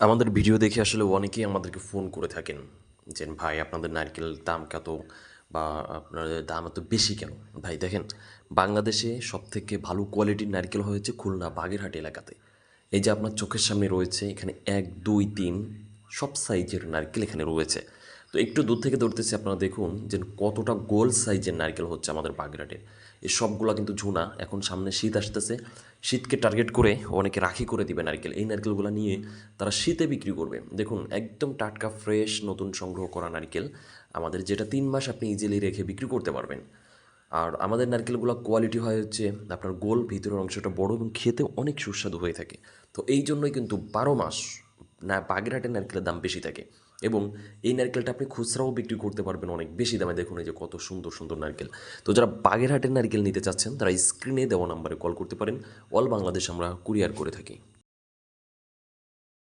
আমাদের ভিডিও দেখে আসলে অনেকেই আমাদেরকে ফোন করে থাকেন যে ভাই আপনাদের নারকেল দাম কত বা আপনাদের দাম এত বেশি কেন। ভাই দেখেন, বাংলাদেশে সবথেকে ভালো কোয়ালিটির নারকেল হয়েছে খুলনা বাগেরহাট এলাকাতে। এই যে আপনার চোখের সামনে রয়েছে, এখানে 1 2 3 সব সাইজের নারকেল এখানে রয়েছে। তো একটু দূর থেকে ধরতেছি, আপনারা দেখুন যে কতটা গোল সাইজের নারকেল হচ্ছে আমাদের বাগেরহাটে। এই সবগুলা কিন্তু ঝুনা। এখন সামনে শীত আসতেছে, শীতকে টার্গেট করে অনেকে রাখি করে দিবে নারকেল। এই নারকেলগুলো নিয়ে তারা শীতে বিক্রি করবে। দেখুন একদম টাটকা ফ্রেশ নতুন সংগ্রহ করা নারকেল আমাদের, যেটা 3 মাস আপনি ইজিলি রেখে বিক্রি করতে পারবেন। আর আমাদের নারকেলগুলো কোয়ালিটি হয় হচ্ছে আপনার গোল, ভিতরের অংশটা বড় এবং খেতে অনেক সুস্বাদু হয়ে থাকে। তো এই জন্যই কিন্তু 12 মাস না বাগেরহাটের নারকেলের দাম বেশি থাকে। এবং এই নারকেলটা আপনি খুচরাও বিক্রি করতে পারবেন অনেক বেশি দামে। দেখুন এই যে কত সুন্দর সুন্দর নারকেল। তো যারা বাগেরহাটের নারকেল নিতে চাচ্ছেন তারা স্ক্রিনে দেওয়া নাম্বারে কল করতে পারেন। অল বাংলাদেশ আমরা কুরিয়ার করে থাকি।